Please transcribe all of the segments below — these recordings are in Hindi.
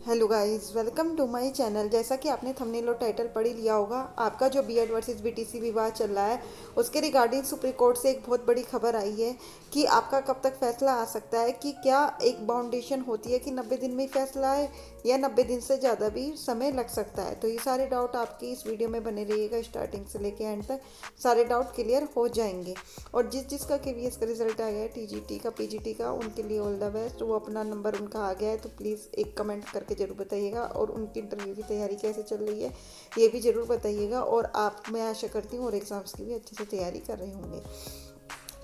Hello guys, welcome to my channel. जैसा कि आपने थंबनेल और टाइटल पढ़ ही लिया होगा, आपका जो बीएड वर्सेस बीटीसी विवाद चल रहा है उसके रिगार्डिंग सुप्रीम कोर्ट से एक बहुत बड़ी खबर आई है कि आपका कब तक फैसला आ सकता है। कि क्या एक बाउंडेशन होती है कि 90 दिन में ही फैसला आए या 90 दिन से ज़्यादा भी समय लग सकता है। तो ये सारे डाउट आपकी इस वीडियो में बने रहिएगा, स्टार्टिंग से लेके एंड तक सारे डाउट क्लियर हो जाएंगे। और जिसका केवीएस का रिजल्ट आ गया है, टीजीटी का, पीजीटी का, उनके लिए ऑल द बेस्ट। वो अपना नंबर उनका आ गया है तो प्लीज़ एक कमेंट करके ज़रूर बताइएगा। और उनकी इंटरव्यू की तैयारी कैसे चल रही है ये भी ज़रूर बताइएगा। और आप, मैं आशा करती हूँ, और एग्ज़ाम्स की भी अच्छे से तैयारी कर रहे होंगे।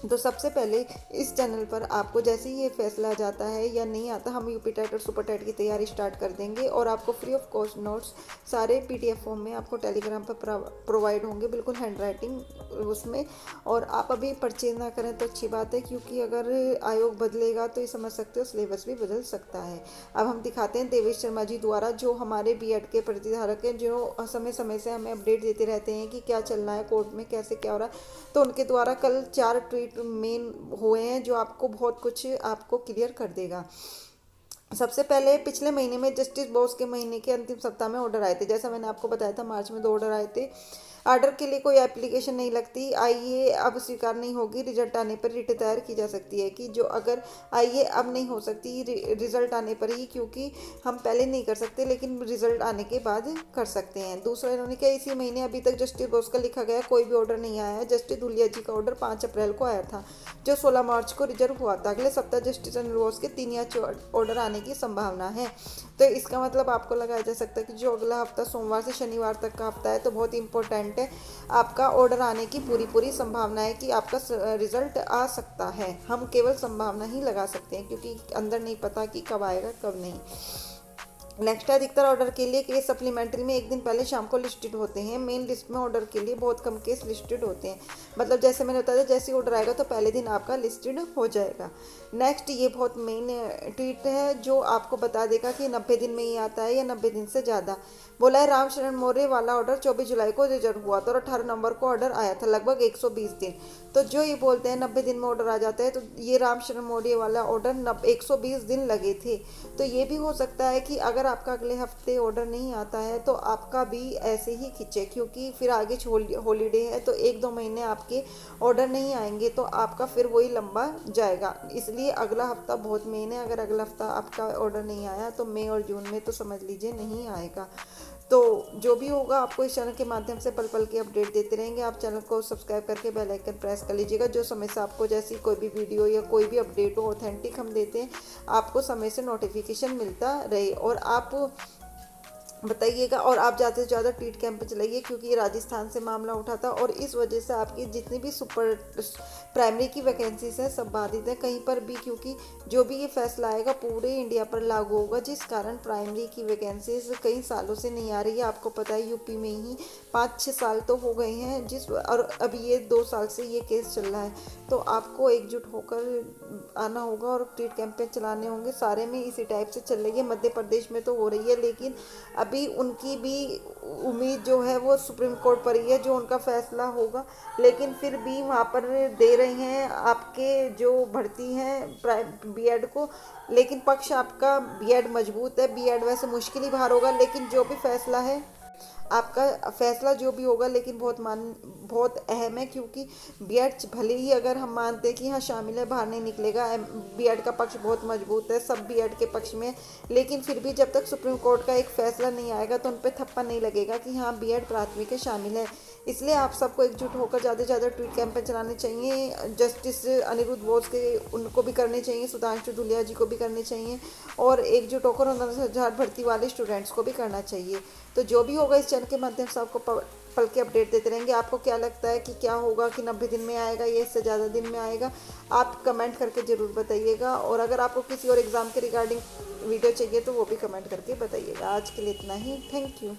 तो सबसे पहले इस चैनल पर आपको जैसे ही ये फैसला आ जाता है या नहीं आता, हम यूपी टेट और सुपर टेट की तैयारी स्टार्ट कर देंगे। और आपको फ्री ऑफ कॉस्ट नोट्स सारे पीडीएफ फॉर्म में आपको टेलीग्राम पर प्रोवाइड होंगे, बिल्कुल हैंड राइटिंग उसमें। और आप अभी परचेज ना करें तो अच्छी बात है, क्योंकि अगर आयोग बदलेगा तो ये समझ सकते हो सिलेबस भी बदल सकता है। अब हम दिखाते हैं देवेश शर्मा जी द्वारा, जो हमारे बीएड के प्रतिधारक हैं, जो समय समय से हमें अपडेट देते रहते हैं कि क्या चल रहा है कोर्ट में, कैसे क्या हो रहा है। तो उनके द्वारा कल 4 ट्वीट मेन हुए हैं जो आपको बहुत कुछ आपको क्लियर कर देगा। सबसे पहले पिछले महीने में जस्टिस बोस के महीने के अंतिम सप्ताह में ऑर्डर आए थे। जैसा मैंने आपको बताया था, मार्च में 2 ऑर्डर आए थे। ऑर्डर के लिए कोई एप्लीकेशन नहीं लगती, आईए अब स्वीकार नहीं होगी, रिजल्ट आने पर रिट दायर की जा सकती है। कि जो अगर आईए अब नहीं हो सकती, रिजल्ट आने पर ही, क्योंकि हम पहले नहीं कर सकते लेकिन रिजल्ट आने के बाद कर सकते हैं। दूसरा इन्होंने कहा, इसी महीने अभी तक जस्टिस बोस का लिखा गया कोई भी ऑर्डर नहीं आया है। जस्टिस धुलिया जी का ऑर्डर 5 अप्रैल को आया था, जो 16 मार्च को रिजर्व हुआ था। अगले सप्ताह जस्टिस अनिल बोस के 3 या 4 ऑर्डर आने की संभावना है। तो इसका मतलब आपको लगाया जा सकता है कि जो अगला हफ्ता सोमवार से शनिवार तक का हफ्ता है तो बहुत इंपॉर्टेंट है। आपका ऑर्डर आने की पूरी संभावना है कि आपका रिजल्ट आ सकता है। हम केवल संभावना ही लगा सकते हैं, क्योंकि अंदर नहीं पता कि कब आएगा कब नहीं। नेक्स्ट है, अधिकतर ऑर्डर के लिए केस सप्लीमेंट्री में एक दिन पहले शाम को लिस्टेड होते हैं। मेन लिस्ट में ऑर्डर के लिए बहुत कम केस लिस्टेड होते हैं। मतलब जैसे मैंने बताया, जैसे ऑर्डर आएगा तो पहले दिन आपका लिस्टेड हो जाएगा। नेक्स्ट, ये बहुत मेन ट्वीट है जो आपको बता देगा कि 90 दिन में ही आता है या 90 दिन से ज़्यादा। बोला है, रामशरण मौर्य वाला ऑर्डर 24 जुलाई को रिजर्व हुआ था और 18 नवंबर को ऑर्डर आया था, लगभग 120 दिन। तो जो ये बोलते हैं 90 दिन में ऑर्डर आ जाता है, तो ये रामशरण मौर्य वाला ऑर्डर 120 दिन लगे थे। तो ये भी हो सकता है कि अगर आपका अगले हफ्ते ऑर्डर नहीं आता है तो आपका भी ऐसे ही खींचे, क्योंकि फिर आगे हॉलीडे है तो 1-2 महीने आपके ऑर्डर नहीं आएंगे तो आपका फिर वही लंबा जाएगा। इसलिए अगला हफ्ता बहुत मेन है। अगर अगला हफ्ता आपका ऑर्डर नहीं आया तो मई और जून में तो समझ लीजिए नहीं आएगा। तो जो भी होगा आपको इस चैनल के माध्यम से पल पल के अपडेट देते रहेंगे। आप चैनल को सब्सक्राइब करके बेल आइकन प्रेस कर लीजिएगा। जो समय से आपको जैसी कोई भी वीडियो या कोई भी अपडेट हो ऑथेंटिक हम देते हैं, आपको समय से नोटिफिकेशन मिलता रहे। और आप बताइएगा, और आप ज़्यादा से ज़्यादा ट्वीट कैंप चलाइए, क्योंकि ये राजस्थान से मामला उठा था और इस वजह से आपकी जितनी भी सुपर प्राइमरी की वैकेंसीज हैं सब बाधित है कहीं पर भी, क्योंकि जो भी ये फैसला आएगा पूरे इंडिया पर लागू होगा, जिस कारण प्राइमरी की वैकेंसीज कई सालों से नहीं आ रही है। आपको पता है यूपी में ही 5-6 साल तो हो गए हैं और अभी ये 2 साल से ये केस चल रहा है। तो आपको एकजुट होकर आना होगा और ट्वीट कैंपेन चलाने होंगे। सारे में इसी टाइप से चल रही है, मध्य प्रदेश में तो हो रही है, लेकिन अभी उनकी भी उम्मीद जो है वो सुप्रीम कोर्ट पर ही है, जो उनका फैसला होगा। लेकिन फिर भी वहाँ पर दे रहे हैं आपके जो भर्ती हैं बीएड को, लेकिन पक्ष आपका बीएड मजबूत है। बीएड वैसे मुश्किल ही बाहर होगा, लेकिन जो भी फैसला है आपका फैसला जो भी होगा, लेकिन बहुत अहम है, क्योंकि बीएड भले ही अगर हम मानते हैं कि हाँ शामिल है, बाहर नहीं निकलेगा, बीएड का पक्ष बहुत मजबूत है, सब बीएड के पक्ष में, लेकिन फिर भी जब तक सुप्रीम कोर्ट का एक फैसला नहीं आएगा तो उन पर थप्पा नहीं लगेगा कि हाँ बीएड प्राथमिक है, शामिल है। इसलिए आप सबको एकजुट होकर ज़्यादा से ज़्यादा ट्वीट कैंपेन चलाने चाहिए। जस्टिस अनिरुद्ध बोस के उनको भी करने चाहिए, सुधांशु धुलिया जी को भी करने चाहिए, और एकजुट होकर 19,000 भर्ती वाले स्टूडेंट्स को भी करना चाहिए। तो जो भी होगा इस चैनल के माध्यम से आपको पल के अपडेट देते रहेंगे। आपको क्या लगता है कि क्या होगा, कि 90 दिन में आएगा या इससे ज़्यादा दिन में आएगा, आप कमेंट करके ज़रूर बताइएगा। और अगर आपको किसी और एग्ज़ाम के रिगार्डिंग वीडियो चाहिए तो वो भी कमेंट करके बताइएगा। आज के लिए इतना ही, थैंक यू।